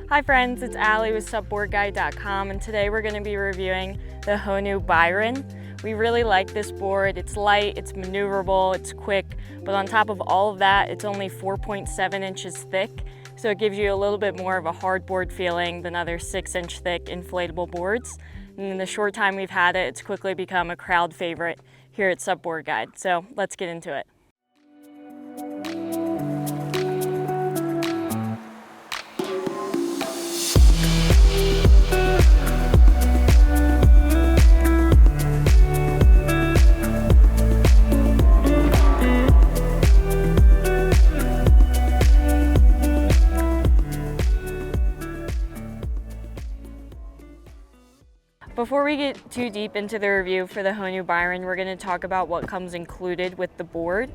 Hi friends, it's Allie with SUPboardguide.com, and today we're going to be reviewing the Honu Byron. We really like this board. It's light, it's maneuverable, it's quick, but on top of all of that, it's only 4.7 inches thick, so it gives you a little bit more of a hardboard feeling than other 6-inch thick inflatable boards. And in the short time we've had it, it's quickly become a crowd favorite here at SUP Board Guide. So let's get into it. Before we get too deep into the review for the Honu Byron, we're going to talk about what comes included with the board.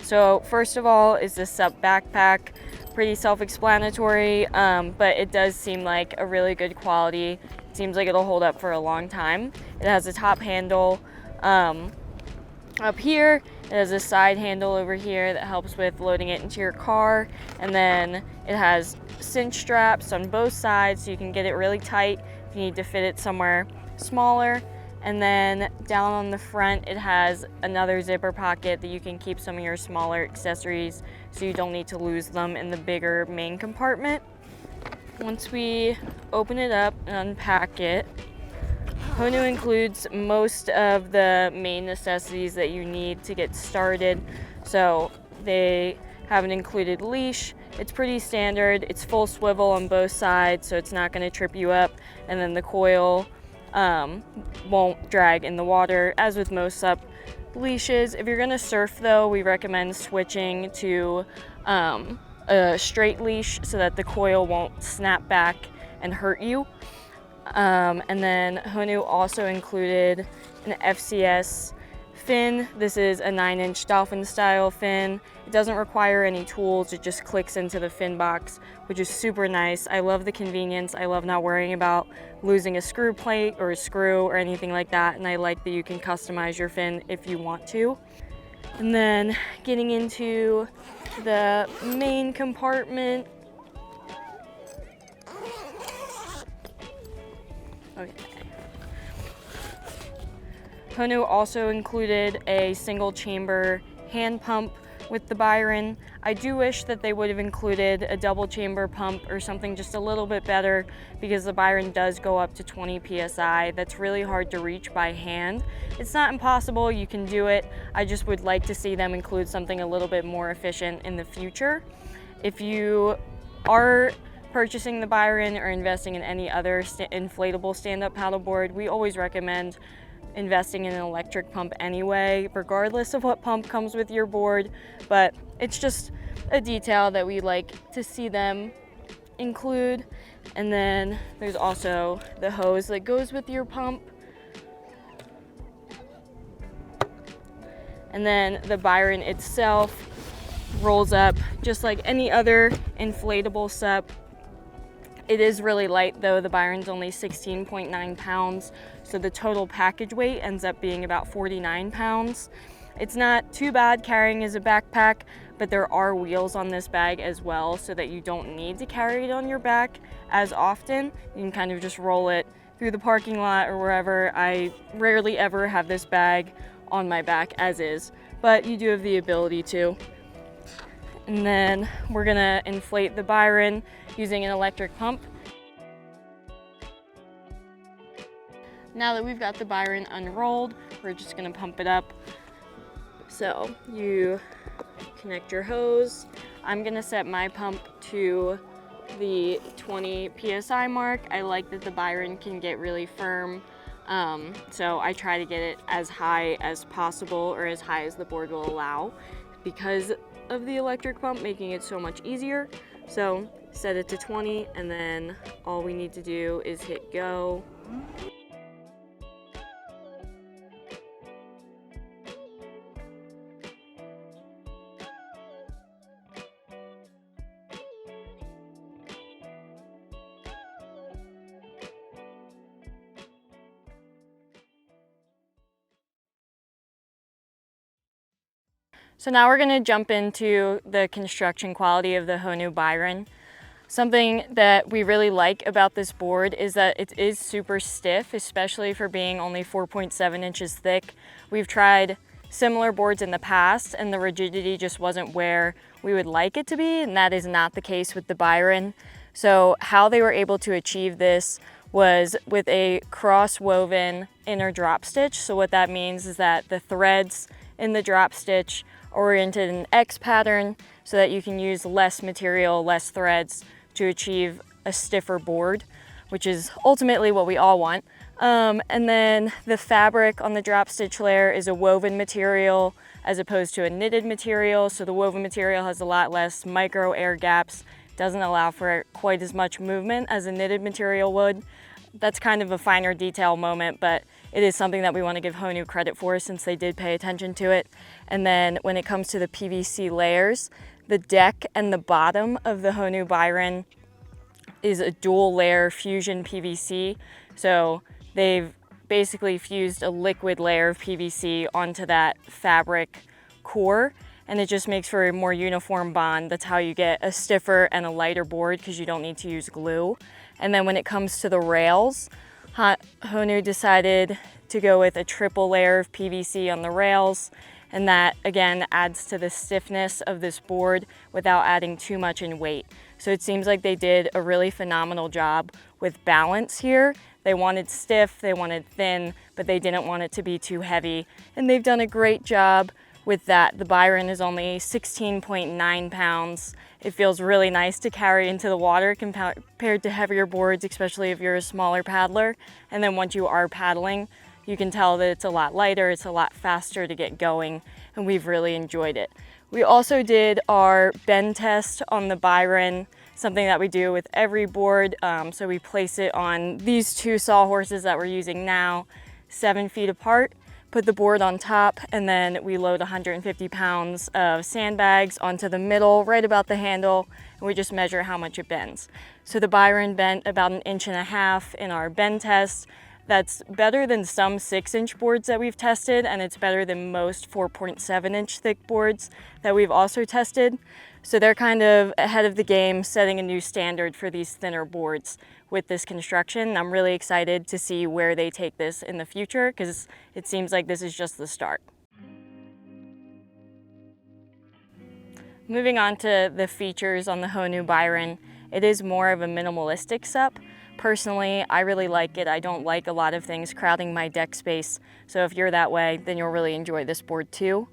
So first of all is the SUP backpack. Pretty self-explanatory, but it does seem like a really good quality. It seems like it'll hold up for a long time. It has a top handle up here. It has a side handle over here that helps with loading it into your car. And then it has cinch straps on both sides so you can get it really tight if you need to fit it somewhere smaller. And then down on the front it has another zipper pocket that you can keep some of your smaller accessories so you don't need to lose them in the bigger main compartment. Once we open it up and unpack it, Honu includes most of the main necessities that you need to get started. So they have an included leash. It's pretty standard. It's full swivel on both sides, so it's not going to trip you up. And then the coil won't drag in the water, as with most SUP leashes. If you're going to surf though, we recommend switching to a straight leash so that the coil won't snap back and hurt you. And then Honu also included an FCS fin. This is a 9-inch dolphin style fin. It doesn't require any tools, it just clicks into the fin box, which is super nice. I love the convenience. I love not worrying about losing a screw plate or a screw or anything like that, and I like that you can customize your fin if you want to. And then getting into the main compartment. Okay. Honu also included a single chamber hand pump with the Byron. I do wish that they would have included a double chamber pump or something just a little bit better, because the Byron does go up to 20 psi. That's really hard to reach by hand. It's not impossible, you can do it. I just would like to see them include something a little bit more efficient in the future. If you are purchasing the Byron or investing in any other inflatable stand-up paddleboard, we always recommend investing in an electric pump anyway, regardless of what pump comes with your board, but it's just a detail that we like to see them include. And then there's also the hose that goes with your pump. And then the Byron itself rolls up just like any other inflatable SUP. It is really light though. The Byron's only 16.9 pounds, so the total package weight ends up being about 49 pounds. It's not too bad carrying as a backpack, but there are wheels on this bag as well, so that you don't need to carry it on your back as often. You can kind of just roll it through the parking lot or wherever. I rarely ever have this bag on my back as is, but you do have the ability to. And then we're gonna inflate the Byron using an electric pump. Now that we've got the Byron unrolled, we're just gonna pump it up. So you connect your hose. I'm gonna set my pump to the 20 psi mark. I like that the Byron can get really firm, so I try to get it as high as possible, or as high as the board will allow, because of the electric pump making it so much easier. So set it to 20, and then all we need to do is hit go. So now we're going to jump into the construction quality of the Honu Byron. Something that we really like about this board is that it is super stiff, especially for being only 4.7 inches thick. We've tried similar boards in the past and the rigidity just wasn't where we would like it to be, and that is not the case with the Byron. So how they were able to achieve this was with a cross-woven inner drop stitch. So what that means is that the threads in the drop stitch are oriented in an X pattern so that you can use less material, less threads to achieve a stiffer board, which is ultimately what we all want. And then the fabric on the drop stitch layer is a woven material as opposed to a knitted material. So the woven material has a lot less micro air gaps, doesn't allow for quite as much movement as a knitted material would. That's kind of a finer detail moment, but it is something that we want to give Honu credit for since they did pay attention to it. And then when it comes to the PVC layers, the deck and the bottom of the Honu Byron is a dual layer fusion PVC. So they've basically fused a liquid layer of PVC onto that fabric core, and it just makes for a more uniform bond. That's how you get a stiffer and a lighter board because you don't need to use glue. And then when it comes to the rails, Honu decided to go with a triple layer of PVC on the rails, and that again adds to the stiffness of this board without adding too much in weight. So it seems like they did a really phenomenal job with balance here. They wanted stiff, they wanted thin, but they didn't want it to be too heavy, and they've done a great job with that. The Byron is only 16.9 pounds. It feels really nice to carry into the water compared to heavier boards, especially if you're a smaller paddler. And then once you are paddling, you can tell that it's a lot lighter, it's a lot faster to get going, and we've really enjoyed it. We also did our bend test on the Byron, something that we do with every board. So we place it on these two sawhorses that we're using now, 7 feet apart, put the board on top, and then we load 150 pounds of sandbags onto the middle, right about the handle, and we just measure how much it bends. So the Byron bent about 1.5 inches in our bend test. That's better than some 6-inch boards that we've tested, and it's better than most 4.7-inch thick boards that we've also tested. So they're kind of ahead of the game, setting a new standard for these thinner boards with this construction. I'm really excited to see where they take this in the future because it seems like this is just the start. Moving on to the features on the Honu Byron, it is more of a minimalistic SUP. Personally, I really like it. I don't like a lot of things crowding my deck space, so if you're that way, then you'll really enjoy this board too.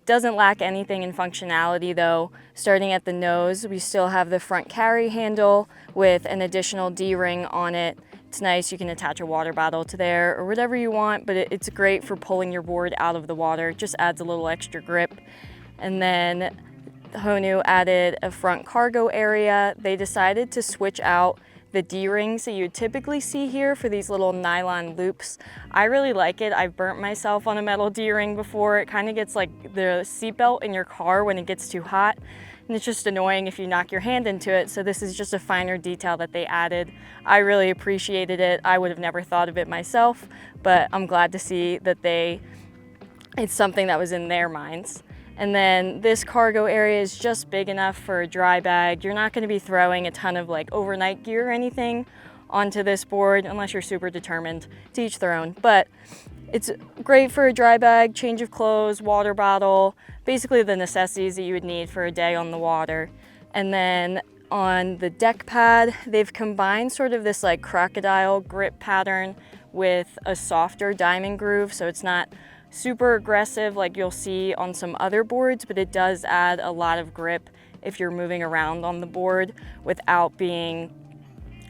Doesn't lack anything in functionality though. Starting at the nose, we still have the front carry handle with an additional D-ring on it. It's nice, you can attach a water bottle to there or whatever you want, but it's great for pulling your board out of the water. It just adds a little extra grip. And then Honu added a front cargo area. They decided to switch out the D-rings that you would typically see here for these little nylon loops. I really like it. I've burnt myself on a metal D-ring before. It kind of gets like the seatbelt in your car when it gets too hot, and it's just annoying if you knock your hand into it. So this is just a finer detail that they added. I really appreciated it. I would have never thought of it myself, but I'm glad to see that it's something that was in their minds. And then this cargo area is just big enough for a dry bag. You're not going to be throwing a ton of like overnight gear or anything onto this board unless you're super determined. To each their own, but it's great for a dry bag, change of clothes, water bottle, basically the necessities that you would need for a day on the water. And then on the deck pad, they've combined sort of this like crocodile grip pattern with a softer diamond groove, so it's not super aggressive like you'll see on some other boards, but it does add a lot of grip if you're moving around on the board without being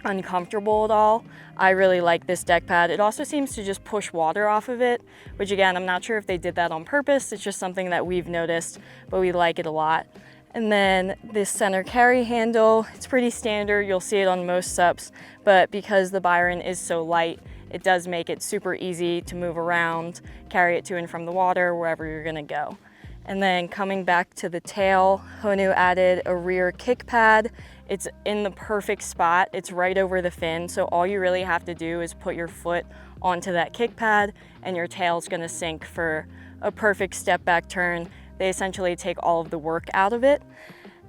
uncomfortable at all. I really like this deck pad. It also seems to just push water off of it, which again, I'm not sure if they did that on purpose. It's just something that we've noticed, but we like it a lot. And then this center carry handle, it's pretty standard. You'll see it on most SUPs, but because the Byron is so light, it does make it super easy to move around, carry it to and from the water, wherever you're gonna go. And then coming back to the tail, Honu added a rear kick pad. It's in the perfect spot. It's right over the fin, so all you really have to do is put your foot onto that kick pad and your tail's gonna sink for a perfect step back turn. They essentially take all of the work out of it.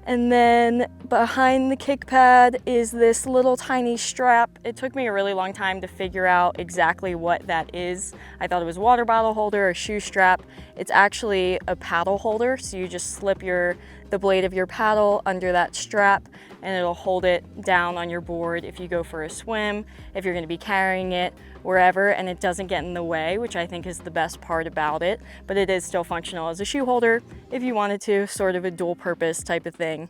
And then behind the kick pad is this little tiny strap. It took me a really long time to figure out exactly what that is. I thought it was a water bottle holder or shoe strap. It's actually a paddle holder. So you just slip the blade of your paddle under that strap and it'll hold it down on your board if you go for a swim, if you're gonna be carrying it wherever, and it doesn't get in the way, which I think is the best part about it, but it is still functional as a shoe holder if you wanted to, sort of a dual purpose type of thing.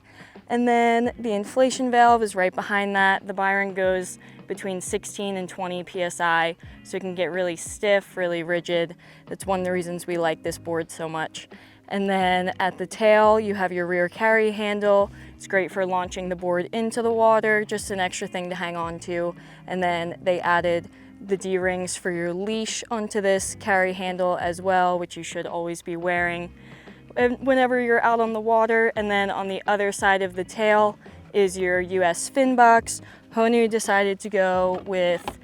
And then the inflation valve is right behind that. The Byron goes between 16 and 20 PSI, so it can get really stiff, really rigid. That's one of the reasons we like this board so much. And then at the tail, you have your rear carry handle. It's great for launching the board into the water, just an extra thing to hang on to. And then they added the D-rings for your leash onto this carry handle as well, which you should always be wearing whenever you're out on the water. And then on the other side of the tail is your US fin box. Honu decided to go with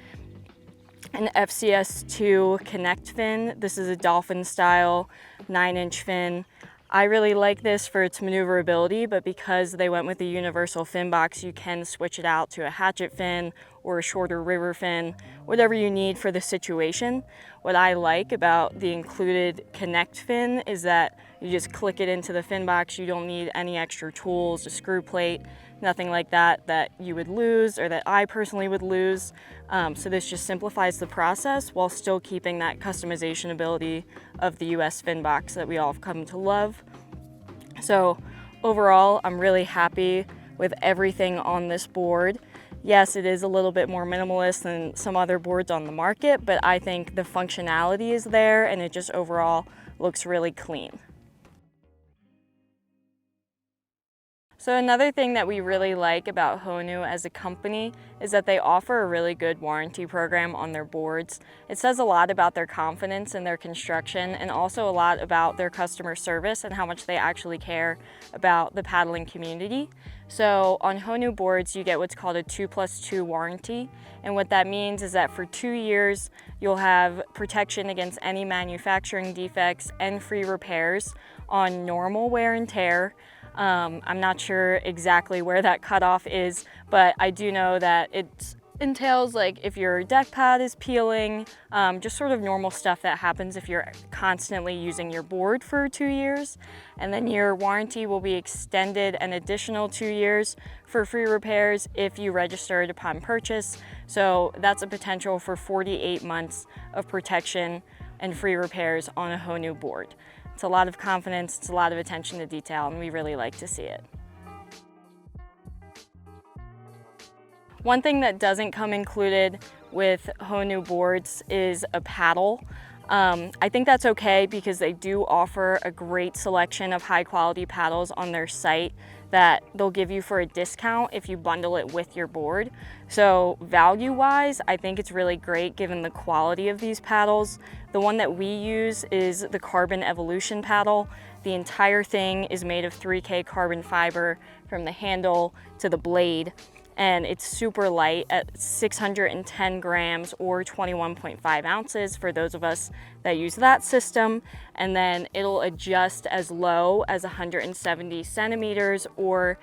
an FCS2 Connect fin. This is a dolphin style 9-inch fin. I really like this for its maneuverability, but because they went with the universal fin box, you can switch it out to a hatchet fin or a shorter river fin, whatever you need for the situation. What I like about the included Connect fin is that you just click it into the fin box. You don't need any extra tools, a screw plate, nothing like that that you would lose or that I personally would lose. So this just simplifies the process while still keeping that customization ability of the US fin box that we all have come to love. So overall, I'm really happy with everything on this board. Yes, it is a little bit more minimalist than some other boards on the market, but I think the functionality is there and it just overall looks really clean. So another thing that we really like about Honu as a company is that they offer a really good warranty program on their boards. It says a lot about their confidence in their construction and also a lot about their customer service and how much they actually care about the paddling community. So on Honu boards, you get what's called a 2+2 warranty. And what that means is that for 2 years, you'll have protection against any manufacturing defects and free repairs on normal wear and tear. I'm not sure exactly where that cutoff is, but I do know that it entails like if your deck pad is peeling, just sort of normal stuff that happens if you're constantly using your board for 2 years. And then your warranty will be extended an additional 2 years for free repairs if you register it upon purchase. So that's a potential for 48 months of protection and free repairs on a Honu board. It's a lot of confidence, it's a lot of attention to detail, and we really like to see it. One thing that doesn't come included with Honu boards is a paddle. I think that's okay because they do offer a great selection of high quality paddles on their site that they'll give you for a discount if you bundle it with your board. So value-wise, I think it's really great given the quality of these paddles. The one that we use is the Carbon Evolution paddle. The entire thing is made of 3K carbon fiber from the handle to the blade, and it's super light at 610 grams or 21.5 ounces for those of us that use that system. And then it'll adjust as low as 170 centimeters or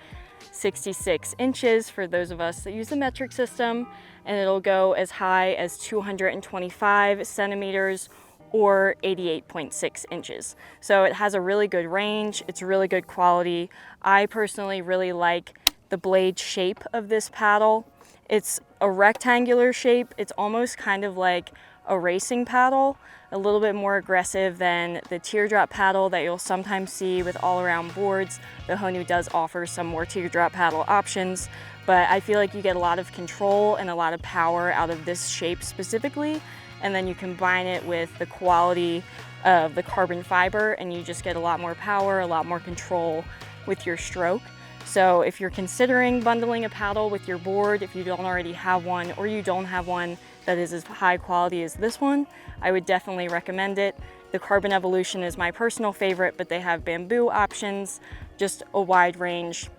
66 inches for those of us that use the metric system. And it'll go as high as 225 centimeters or 88.6 inches. So it has a really good range. It's really good quality. I personally really like the blade shape of this paddle. It's a rectangular shape. It's almost kind of like a racing paddle, a little bit more aggressive than the teardrop paddle that you'll sometimes see with all-around boards. The Honu does offer some more teardrop paddle options, but I feel like you get a lot of control and a lot of power out of this shape specifically, and then you combine it with the quality of the carbon fiber and you just get a lot more power, a lot more control with your stroke. So if you're considering bundling a paddle with your board, if you don't already have one or you don't have one that is as high quality as this one, I would definitely recommend it. The Carbon Evolution is my personal favorite, but they have bamboo options, just a wide range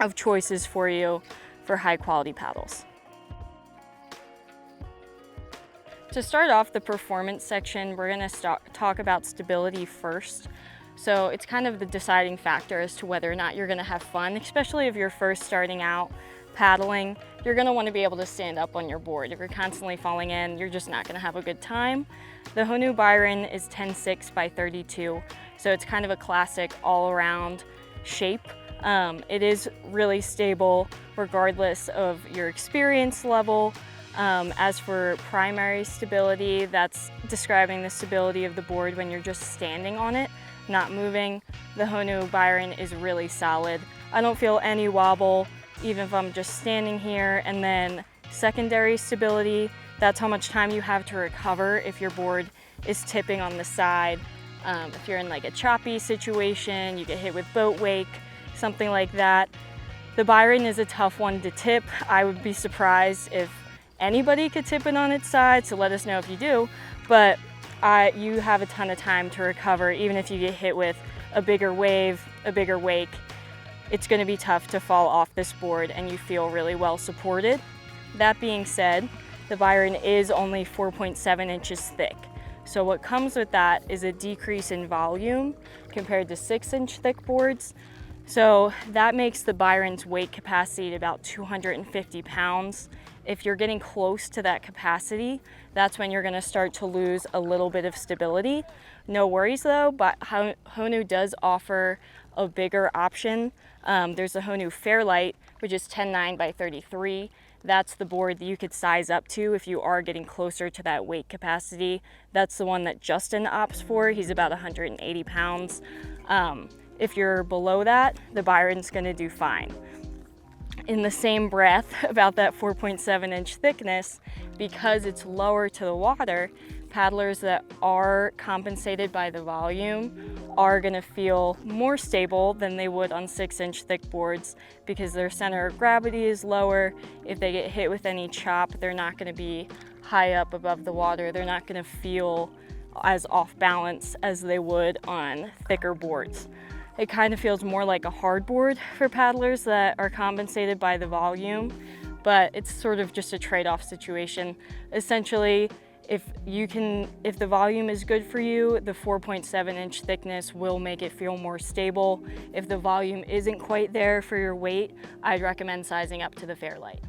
of choices for you for high quality paddles. To start off the performance section, we're going to talk about stability first. So it's kind of the deciding factor as to whether or not you're gonna have fun, especially if you're first starting out paddling. You're gonna wanna be able to stand up on your board. If you're constantly falling in, you're just not gonna have a good time. The Honu Byron is 10.6 by 32, so it's kind of a classic all-around shape. It is really stable regardless of your experience level. As for primary stability, that's describing the stability of the board when you're just standing on it, not moving. The Honu Byron is really solid. I don't feel any wobble, even if I'm just standing here. And then secondary stability, that's how much time you have to recover if your board is tipping on the side. If you're in like a choppy situation, you get hit with boat wake, something like that. The Byron is a tough one to tip. I would be surprised if anybody could tip it on its side, so let us know if you do. But you have a ton of time to recover, even if you get hit with a bigger wave, a bigger wake. It's gonna be tough to fall off this board and you feel really well supported. That being said, the Byron is only 4.7 inches thick. So what comes with that is a decrease in volume compared to 6-inch thick boards. So that makes the Byron's weight capacity to about 250 pounds. If you're getting close to that capacity, that's when you're gonna start to lose a little bit of stability. No worries though, but Honu does offer a bigger option. There's the Honu Fairlight, which is 10.9 by 33. That's the board that you could size up to if you are getting closer to that weight capacity. That's the one that Justin opts for. He's about 180 pounds. If you're below that, the Byron's gonna do fine. In the same breath, about that 4.7 inch thickness, because it's lower to the water, paddlers that are compensated by the volume are gonna feel more stable than they would on 6-inch thick boards because their center of gravity is lower. If they get hit with any chop, they're not gonna be high up above the water. They're not gonna feel as off balance as they would on thicker boards. It kind of feels more like a hardboard for paddlers that are compensated by the volume, but it's sort of just a trade-off situation. Essentially, if the volume is good for you, the 4.7 inch thickness will make it feel more stable. If the volume isn't quite there for your weight, I'd recommend sizing up to the Fairlight.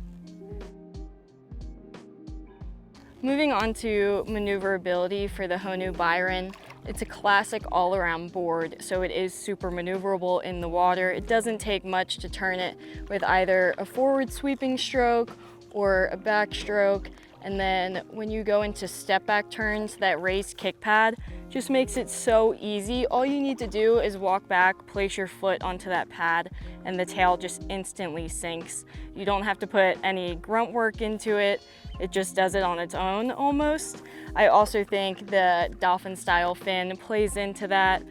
Moving on to maneuverability for the Honu Byron. It's a classic all-around board, so it is super maneuverable in the water. It doesn't take much to turn it with either a forward sweeping stroke or a back stroke. And then when you go into step back turns, that raised kick pad just makes it so easy. All you need to do is walk back, place your foot onto that pad, and the tail just instantly sinks. You don't have to put any grunt work into it. It just does it on its own almost. I also think the dolphin style fin plays into that.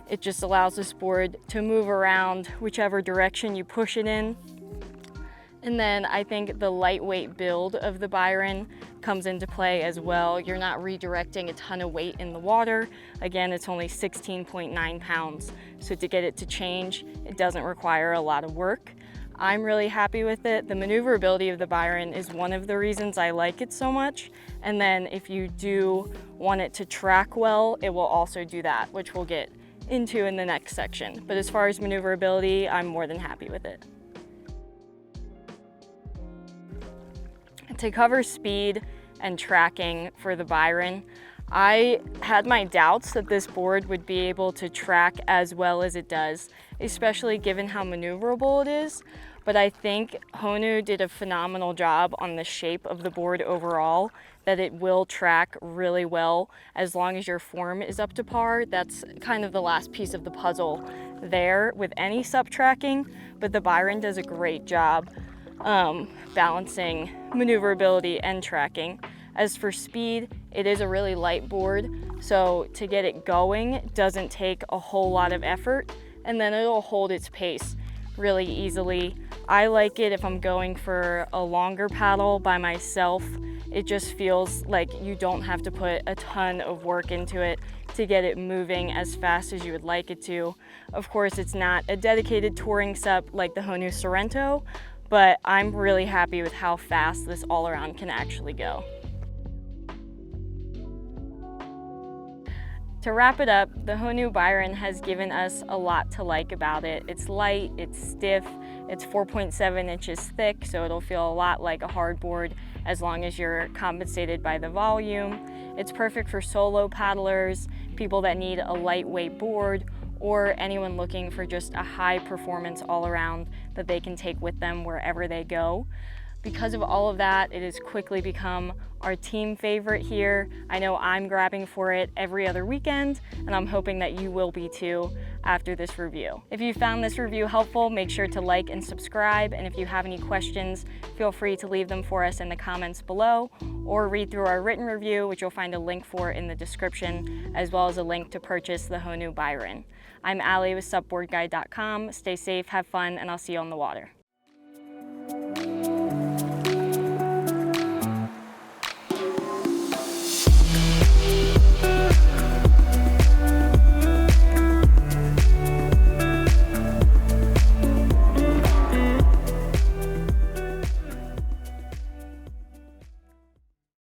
It just allows this board to move around whichever direction you push it in. And then I think the lightweight build of the Byron comes into play as well. You're not redirecting a ton of weight in the water. Again, it's only 16.9 pounds. So to get it to change, it doesn't require a lot of work. I'm really happy with it. The maneuverability of the Byron is one of the reasons I like it so much. And then if you do want it to track well, it will also do that, which we'll get into in the next section. But as far as maneuverability, I'm more than happy with it. To cover speed and tracking for the Byron, I had my doubts that this board would be able to track as well as it does, especially given how maneuverable it is. But I think Honu did a phenomenal job on the shape of the board overall, that it will track really well as long as your form is up to par. That's kind of the last piece of the puzzle there with any SUP tracking, but the Byron does a great job balancing maneuverability and tracking. As for speed, it is a really light board, so to get it going doesn't take a whole lot of effort, and then it'll hold its pace really easily. I like it if I'm going for a longer paddle by myself. It just feels like you don't have to put a ton of work into it to get it moving as fast as you would like it to. Of course, it's not a dedicated touring SUP like the Honu Sorrento, but I'm really happy with how fast this all-around can actually go. To wrap it up, the Honu Byron has given us a lot to like about it. It's light, it's stiff, it's 4.7 inches thick, so it'll feel a lot like a hardboard as long as you're compensated by the volume. It's perfect for solo paddlers, people that need a lightweight board, or anyone looking for just a high performance all around that they can take with them wherever they go. Because of all of that, it has quickly become our team favorite here. I know I'm grabbing for it every other weekend, and I'm hoping that you will be too after this review. If you found this review helpful, make sure to like and subscribe, and if you have any questions, feel free to leave them for us in the comments below, or read through our written review, which you'll find a link for in the description, as well as a link to purchase the Honu Byron. I'm Allie with SUPboardguide.com. Stay safe, have fun, and I'll see you on the water.